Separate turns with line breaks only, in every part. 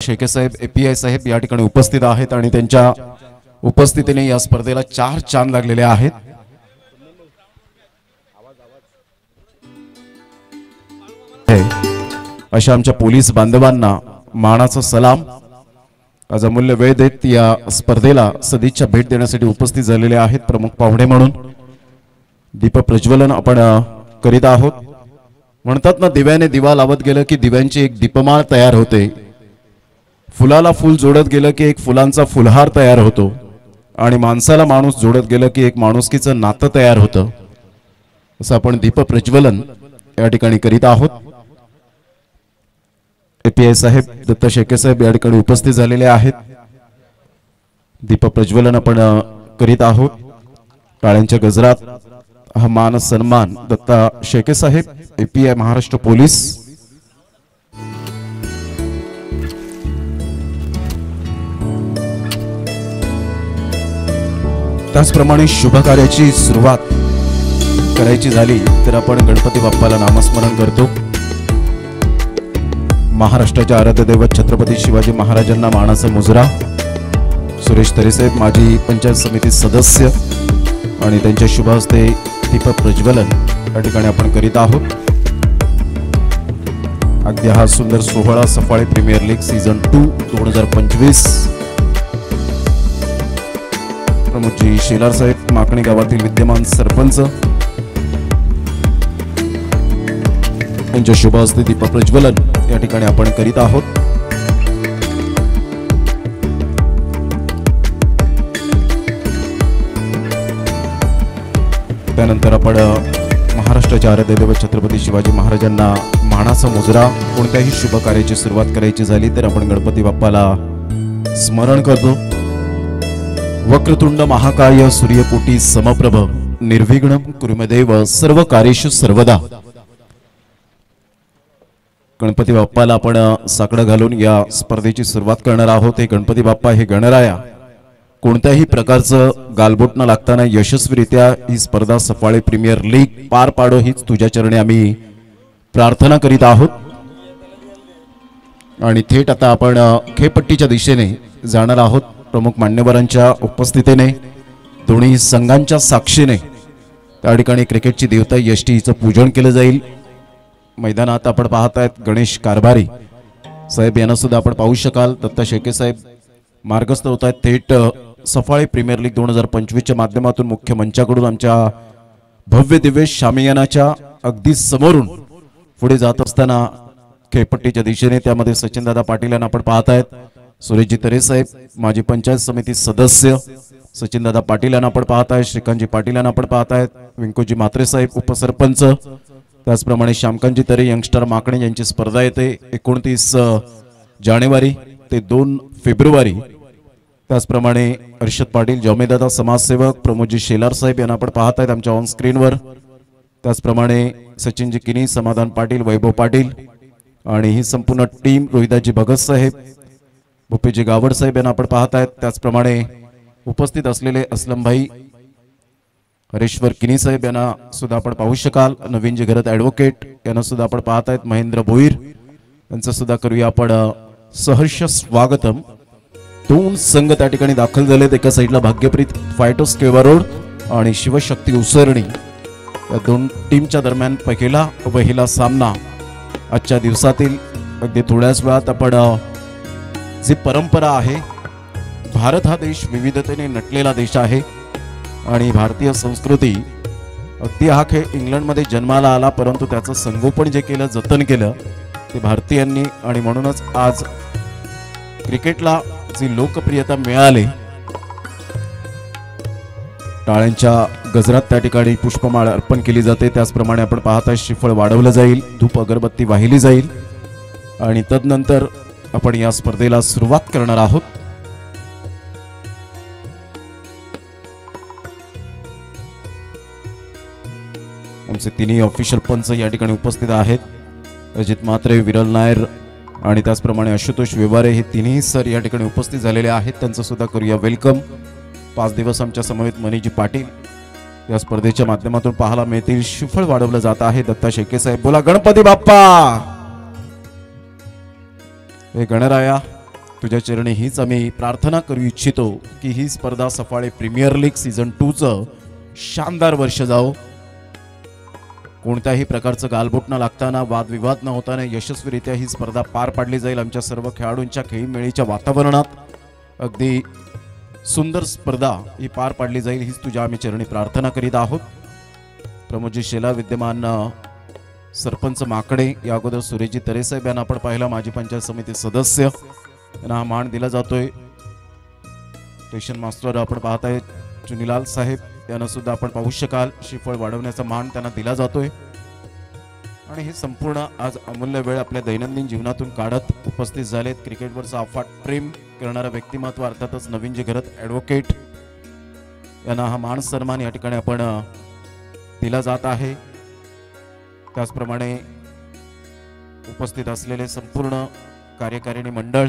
शेके साहेब API साहेब या ठिकाणी उपस्थित आहेत आणि त्यांच्या उपस्थितीने या स्पर्धेला 4 चांद लागलेले आहेत। अशा आमच्या पोलीस बांधवांना मानाचा सलाम। आज अमूल्य वेळ देत या स्पर्धेला सदिच्छा भेट देण्यासाठी उपस्थित झालेले आहेत प्रमुख पाहुणे म्हणून दीप प्रज्वलन आपण करीत आहोत। म्हणतात ना, दिव्याने दिवा लावत गेलं की दिव्यांची एक दीपमाळ तयार होते, फुलाला फुल जोडत गेलं की एक फुलांचा फुलहार तयार होतो आणि माणसाला माणूस जोडत गेलं की एक माणुसकीचं नातं तयार होतं। असं आपण दीप प्रज्वलन या ठिकाणी करीत आहोत। API साहेब दत्ता शेके साहेब या ठिकाणी उपस्थित झालेले आहेत। दीप प्रज्वलन आपण करीत आहोत। टाळ्यांच्या गजरात हा मान सन्मान दत्ता शेके साहेब API महाराष्ट्र पोलीस। त्याचप्रमाणे शुभ कार्याची सुरुवात करायची झाली तर आपण गणपती बाप्पाला नामस्मरण करतो। महाराष्ट्राचे आराध्य दैवत छत्रपती शिवाजी महाराजांना मानाचा मुजरा। सुरेश तरेसाहेब माजी पंचायत समिती सदस्य आणि त्यांच्या शुभ हस्ते दीप प्रज्वलन या ठिकाणी आपण करीत आहोत। अगदी हा सुंदर सोहळा सफाळे प्रीमियर लीग सीझन 2 2025 प्रमुखजी शेलार साहेब माकणी गावातील विद्यमान सरपंच यांच्या शुभ हस्ते दीप प्रज्वलन या ठिकाणी आपण करीत आहोत। त्यानंतर आपण महाराष्ट्राच्या आराध्य दैवत छत्रपती शिवाजी महाराजांना मानाचा मुजरा कोणत्याही शुभ कार्याची सुरुवात करायची झाली तर आपण गणपती बाप्पाला स्मरण करतो। वक्रतुंड महाकाय सूर्यकोटी समप्रभ निर्विघ्नं कुरुमेदेव सर्व कार्येषु सर्वदा। गणपती बाप्पाला आपण साकडं घालून या स्पर्धेची सुरुवात करणार आहोत। हे गणपती बाप्पा हे गणराया कोणत्याही प्रकारचं गालबोट न लागताना यशस्वीरित्या ही स्पर्धा सफाळे प्रीमियर लीग पार पाडो हीच तुझ्या चरणी आम्ही प्रार्थना करीत आहोत। आणि थेट आता आपण खेळपट्टीच्या दिशेने जाणार आहोत। प्रमुख मान्यवरांच्या उपस्थितीने दोन्ही संघांच्या साक्षीने त्या ठिकाणी क्रिकेटची देवता यष्टी हिचं पूजन केलं जाईल। मैदानात आपण पाहत आहेत गणेश कारभारी साहेब यांना सुद्धा आपण पाहू शकाल। दत्ता शेके साहेब मार्गस्थ होत आहेत थेट सफाळे प्रीमियर लीग 2025 च्या माध्यमातून मुख्य मंचाकडून आमच्या भव्य दिव्य शामियानाच्या अगदी समोरून पुढे जात असताना खेळपट्टीच्या दिशेने त्यामध्ये सचिनदादा पाटील यांना आपण पाहत आहेत। सुरेशजी तरे साहेब माजी पंचायत समिती सदस्य सचिनदादा पाटील यांना आपण पाहत आहेत। श्रीकांतजी पाटील यांना आपण पाहत आहेत। विंकोजी मात्रे साहेब उपसरपंच। त्याचप्रमाणे श्यामकांतजी तरे यंगस्टर माकणे यांची स्पर्धा येते 29 जानेवारी ते 2 फेब्रुवारी। त्याचप्रमाणे अर्षद पाटील जौमेदादा समाजसेवक प्रमोदजी शेलार साहेब यांना आपण पाहत आहेत आमच्या ऑन स्क्रीनवर। त्याचप्रमाणे सचिनजी किनी समाधान पाटील वैभव पाटील आणि ही संपूर्ण टीम रोहिदाजी भगत साहेब भूपेजी गावड साहेब यांना आपण पाहत आहेत। त्याचप्रमाणे उपस्थित असलेले असलमभाई हरेश्वर किनी साहेब यांना सुद्धा आपण पाहू शकाल। नवीनजी घरत ॲडव्होकेट यांना सुद्धा आपण पाहत आहेत। महेंद्र भोईर यांचं सुद्धा करूया आपण सहर्ष स्वागतम। 2 संघ त्या ठिकाणी दाखल झालेत। एका साईडला भाग्यप्रीत फायटोस केवा रोड आणि शिवशक्ती उसरणी या 2 टीमच्या दरम्यान पहिला सामना आजच्या दिवसातील अगदी थोड्याच वेळात आपण जी परंपरा आहे, भारत हा देश विविधतेने नटलेला देश आहे आणि भारतीय संस्कृती अगदी हा खेळ इंग्लंडमध्ये जन्माला आला परंतु त्याचं संगोपन जे केलं जतन केलं ते भारतीयांनी आणि म्हणूनच आज क्रिकेटला जी लोकप्रियता मिळाली। टाळ्यांच्या गजरात त्या ठिकाणी पुष्पमाळ अर्पण केली जाते। त्याचप्रमाणे आपण पाहता श्रीफळ वाढवलं जाईल, धूप अगरबत्ती वाहिली जाईल आणि तदनंतर आपण या स्पर्धेला सुरुवात करणार आहोत। आमचे तिन्ही ऑफिशियल पंच या ठिकाणी उपस्थित आहेत। अजित म्हात्रे, विरल नायर आणि त्याचप्रमाणे आशुतोष व्यवहारे हे तिन्ही सर या ठिकाणी उपस्थित झालेले आहेत। त्यांचं सुद्धा करूया वेलकम। 5 दिवस आमच्या समवेत मनीजी पाटील या स्पर्धेच्या माध्यमातून पाहायला मिळतील। श्रीफळ वाढवलं जात आहे। दत्ता शेके साहेब बोला गणपती बाप्पा। हे गणराया तुझ्या चरणी हीच आम्ही प्रार्थना करू इच्छितो की ही स्पर्धा सफाळे प्रीमियर लीग सीझन 2 चं शानदार वर्ष जाओ. कोणत्याही प्रकारचं गालबोट न लागताना वादविवाद न होताना यशस्वीरित्या ही स्पर्धा पार पाडली जाईल. आमच्या सर्व खेळाडूंच्या खेळीमेळीच्या वातावरणात अगदी सुंदर स्पर्धा ही पार पाडली जाईल हीच तुझ्या आम्ही चरणी प्रार्थना करीत आहोत. प्रमोदजी शेला, विद्यमान सरपंच माकडे, या अगोदर सुरेशजी तरेसाहेब यांना आपण पाहिला, माजी पंचायत समिती सदस्य, यांना हा मान दिला जातोय. स्टेशन मास्टर आपण पाहताय चुनीलाल साहेब यांना सुद्धा आपण पाहू शकाल. श्रीफळ वाढवण्याचा मान त्यांना दिला जातोय. आणि हे संपूर्ण आज अमूल्य वेळ आपल्या दैनंदिन जीवनातून काढत उपस्थित झालेत. क्रिकेटवरचा अफाट प्रेम करणारा व्यक्तिमत्व अर्थातच नवीनजी घरत ॲडव्होकेट यांना हा मान सन्मान या ठिकाणी आपण दिला जात आहे. त्याचप्रमाणे उपस्थित असलेले संपूर्ण कार्यकारिणी मंडळ,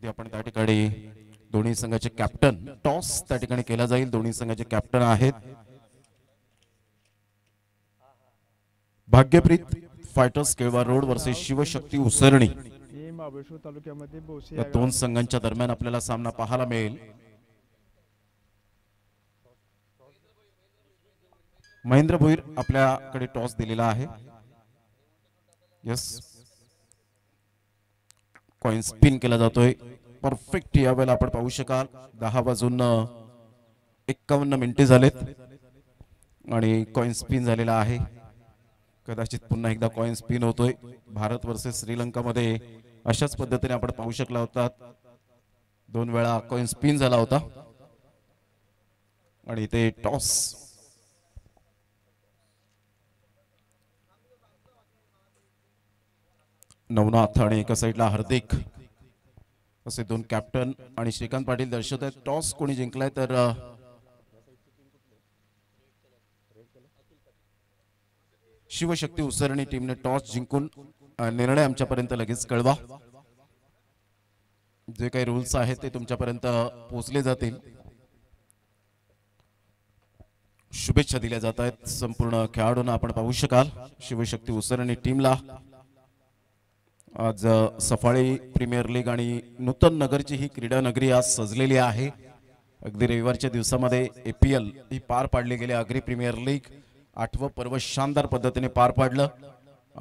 आपण त्या ठिकाणी दोन्ही संघाचे कॅप्टन, टॉस त्या ठिकाणी केला जाईल. दोन्ही संघाचे कॅप्टन आहेत भाग्यप्रीत fighters Kelva road versus Shivshakti उसरणी. या दोन संघांच्या दरम्यान आपल्याला सामना पाहायला मिळेल. महेंद्र भोईर आपल्याकडे टॉस दिलेला आहे. यस, कॉइन स्पिन केला जातोय. परफेक्ट यावेळेला आपण पाहू शकाल 10:51 झालेत आणि कॉइन स्पिन झालेला आहे. कदाचित पुन्हा एकदा कॉइन स्पिन होतोय. भारत वर्सेस श्रीलंका मध्ये अशाच पद्धतीने आपण पाहू शकला होता. 2 वेळा कॉइन स्पिन झाला होता आणि इथे टॉस. नवनाथ आणि एका साईडला हार्दिक असे दोन कॅप्टन आणि श्रीकांत पाटील दर्शवत आहेत. टॉस कोणी जिंकलाय तर शिवशक्ती उसरणी टीमने टॉस जिंकून निर्णय आमच्यापर्यंत लगेच कळवा. जे काही रूल्स आहेत ते तुमच्यापर्यंत पोहोचले जातील. शुभेच्छा दिल्या जात आहेत संपूर्ण खेळाडूंना आपण पाहू शकाल. शिवशक्ती उसरणी टीमला आज सफाळी प्रीमियर लीग आणि नूतन नगरची ही क्रीडा नगरी आज सजलेली आहे. अगदी रविवारच्या दिवसामध्ये APL ही पार पाडली गेली. आगरी प्रीमियर लीग 8वं पर्व शानदार पद्धतीने पार पाडलं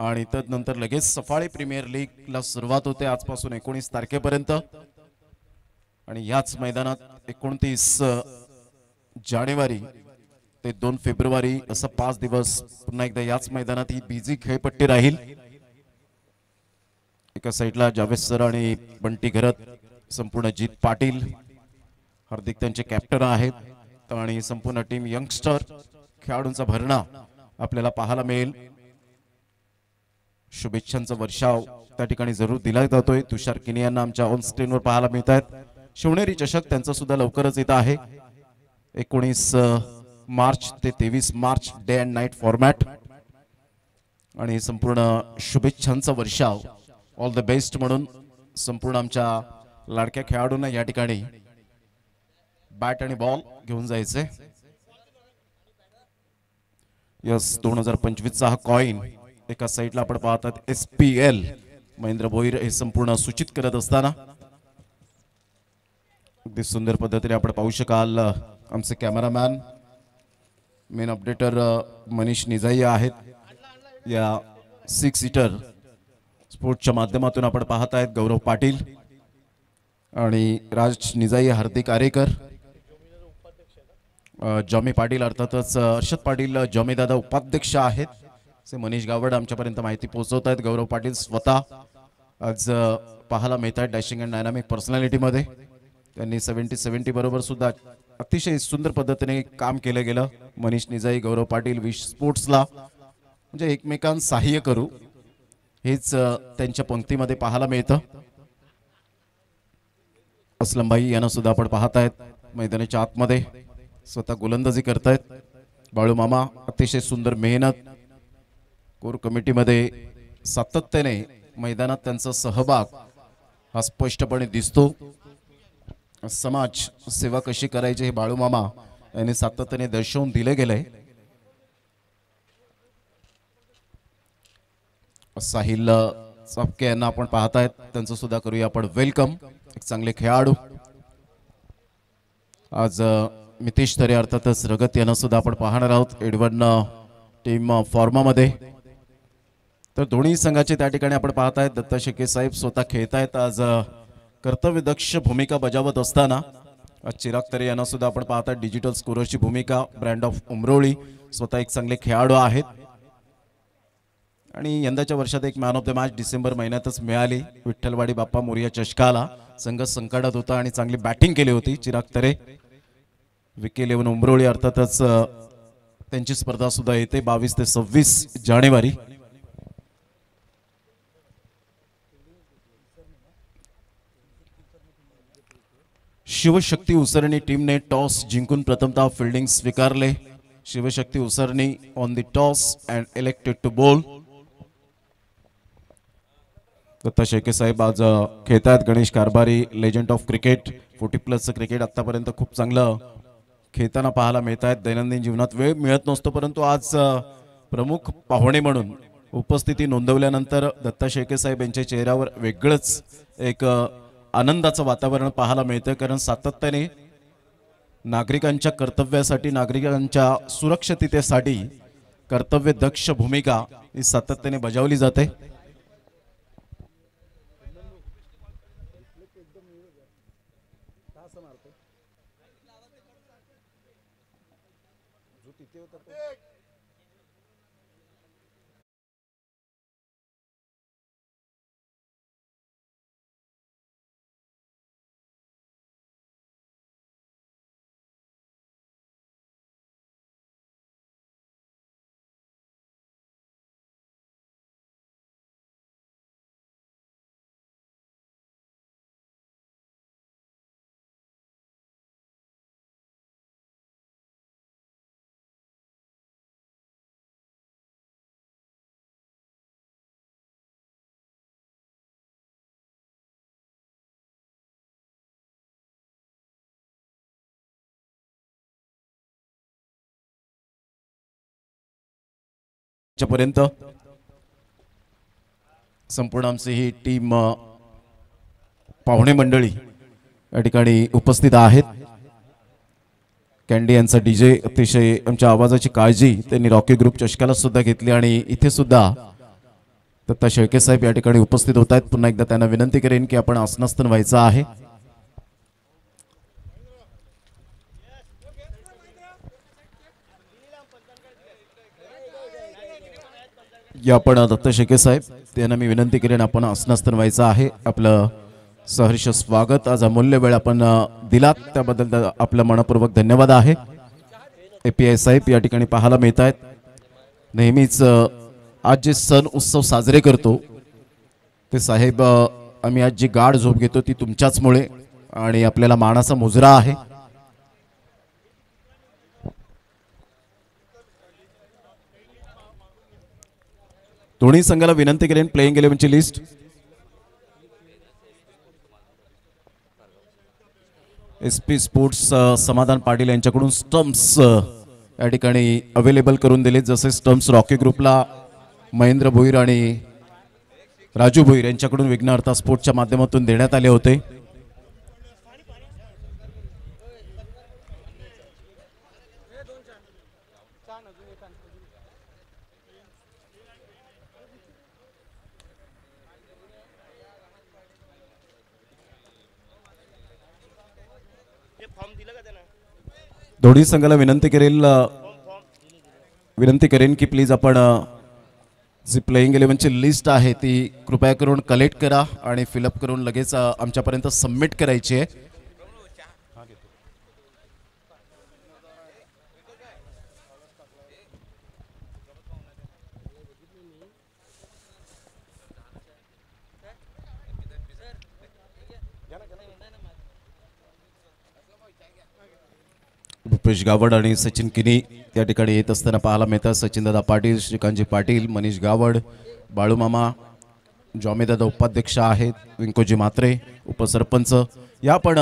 आणि तदनंतर लगेच सफाळी प्रीमियर लीगला सुरुवात होते आजपासून 19 तारखेपर्यंत. आणि याच मैदानात 29 जानेवारी ते 2 फेब्रुवारी असं 5 दिवस पुन्हा एकदा याच मैदानात ही बिझी खेळपट्टी राहील. एका साईडला जावेद सर आणि बंटी घरत, संपूर्ण जीत पाटील, हार्दिक त्यांचे कॅप्टन आहेत आणि संपूर्ण टीम यंगस्टर खेळाडूंचा भरणा आपल्याला पाहायला मिळेल. शुभेच्छांचा वर्षाव त्या ठिकाणी जरूर दिला जातोय. तुषार किनी यांना आमच्या ऑन स्क्रीनवर पाहायला मिळत आहेत. शिवनेरी चषक त्यांचा सुद्धा लवकरच येत आहे. 19 मार्च ते 23 March day and night format आणि संपूर्ण शुभेच्छांचा वर्षाव, ऑल द बेस्ट म्हणून संपूर्ण आमच्या लाडक्या खेळाडूंना या ठिकाणी बॅट आणि बॉल घेऊन जायचे. यस, 2025चा हा कॉइन एका साईडला आपण पाहतात SPL महेंद्र भोईर हे संपूर्ण सूचित करत असताना अगदी सुंदर पद्धतीने आपण पाहू शकाल. आमचे कॅमेरामॅन मेन अपडेटर मनीष निजाई आहेत. या 6 सीटर स्पोर्ट्सच्या माध्यमातून आपण पाहत आहेत गौरव पाटील आणि राज निजाई, हार्दिक आरेकर, जॉमी पाटील अर्थातच अर्षद पाटील जॉमीदादा उपाध्यक्ष आहेत. से मनीष गावड आमच्यापर्यंत माहिती पोहोचवत आहेत. गौरव पाटील स्वतः आज पाहायला मिळत आहेत डॅशिंग अँड डायनामिक पर्सनॅलिटीमध्ये. त्यांनी 70-70 बरोबर सुद्धा अतिशय सुंदर पद्धतीने काम केलं गेलं. मनीष निजाई, गौरव पाटील विश स्पोर्ट्सला म्हणजे एकमेकांना सहाय्य करू हेच त्यांच्या पंक्तीमध्ये पाहायला मिळतं. असलम भाई यांना सुद्धा आपण पाहत आहेत मैदानाच्या आतमध्ये स्वतः गोलंदाजी करतायत. बाळू मामा अतिशय सुंदर मेहनत, कोर कमिटीमध्ये सातत्याने मैदानात त्यांचा सहभाग हा स्पष्टपणे दिसतो. समाज सेवा कशी करायची हे बाळू मामा यांनी सातत्याने दर्शवून दिले गेले साहिल चपके यांना आपण पाहतायत, त्यांचं सुद्धा करूया आपण वेलकम. एक चांगले खेळाडू आज मितेश तरे अर्थातच रगत यांना सुद्धा आपण पाहणार आहोत एडवन टीम फॉर्मामध्ये. तर दोन्ही संघाचे त्या ठिकाणी आपण पाहतायत दत्ता शेळके साहेब स्वतः खेळतायत आज कर्तव्यदक्ष भूमिका बजावत असताना. चिराग तरे यांना सुद्धा आपण पाहतायत डिजिटल स्कोररची भूमिका, ब्रँड ऑफ उमरोळी, स्वतः एक चांगले खेळाडू आहेत आणि यंदाच्या वर्षात एक man of the match December महिन्यातच मिळाली. विठ्ठलवाडी बाप्पा मोरिया चषकाला संघ संकटात होता आणि चांगली बॅटिंग केली होती चिराग तरे. विके 11 उमरोळी अर्थातच त्यांची स्पर्धा सुद्धा येते 22 ते 26 जानेवारी. शिवशक्ती उसरणी टीमने टॉस जिंकून प्रथमतः फिल्डिंग स्वीकारले. Shivshakti Usarni won the toss and elected to bowl. Datta Shelke साहेब आज खेळतात. Ganesh Karbhari legend of cricket 40+ cricket आतापर्यंत खूप चांगलं खेळताना पाहायला मिळत आहेत. दैनंदिन जीवनात वेळ मिळत नसतो, परंतु आज प्रमुख पाहुणे म्हणून उपस्थिती नोंदवल्यानंतर दत्ता शेळके साहेब यांच्या चेहऱ्यावर वेगळंच एक आनंदाचं वातावरण पाहायला मिळतं. कारण सातत्याने नागरिकांच्या कर्तव्यासाठी, नागरिकांच्या सुरक्षिततेसाठी कर्तव्यदक्ष भूमिका ही सातत्याने बजावली जाते. पर्यंत संपूर्ण आमची ही टीम पाहुणे मंडळी या ठिकाणी उपस्थित आहेत. कॅन्डी यांचा डीजे अतिशय आमच्या आवाजाची काळजी त्यांनी रॉकी ग्रुप चषकाला सुद्धा घेतली आणि इथे सुद्धा दत्ता शेळके साहेब या ठिकाणी उपस्थित होत आहेत. पुन्हा एकदा त्यांना विनंती करेन की आपण आसनस्थान व्हायचं आहे. या आपण दत्ता शेळके साहेब त्यांना मी विनंती करेन आपण आसनस्थान व्हायचं आहे. आपलं सहर्ष स्वागत, आज अमूल्य वेळ आपण दिलात त्याबद्दल आपलं मनपूर्वक धन्यवाद आहे. API साहेब या ठिकाणी पाहायला मिळत आहेत. नेहमीच आज जे सण उत्सव साजरे करतो ते साहेब आम्ही आज जी गाढ झोप घेतो ती तुमच्याचमुळे आणि आपल्याला मानाचा मुजरा आहे. दोन्ही संघाला विनंती करेन प्लेइंग 11ची लिस्ट. SP स्पोर्ट्स समाधान पाटील यांच्याकडून स्टम्प्स या ठिकाणी अवेलेबल करून दिले. जसे स्टम्प्स रॉकी ग्रुपला महेंद्र भोईर आणि राजू भोईर यांच्याकडून विघ्नहर्ता स्पोर्ट्सच्या माध्यमातून देण्यात आले होते. दोन्ही संघाला विनंती करेन की प्लीज आपण जी प्लेइंग 11ची लिस्ट आहे ती कृपया करून कलेक्ट करा आणि फिलअप करून लगेच आमच्यापर्यंत सबमिट करायची आहे. भूपेश गावड आणि सचिन किनी त्या ठिकाणी येत असताना पाहायला मिळतात. सचिनदादा पाटील, श्रीकांतजी पाटील, मनीष गावड, बाळूमामा, जॉमेदादा उपाध्यक्ष आहेत, विंकोजी म्हात्रे उपसरपंच या पण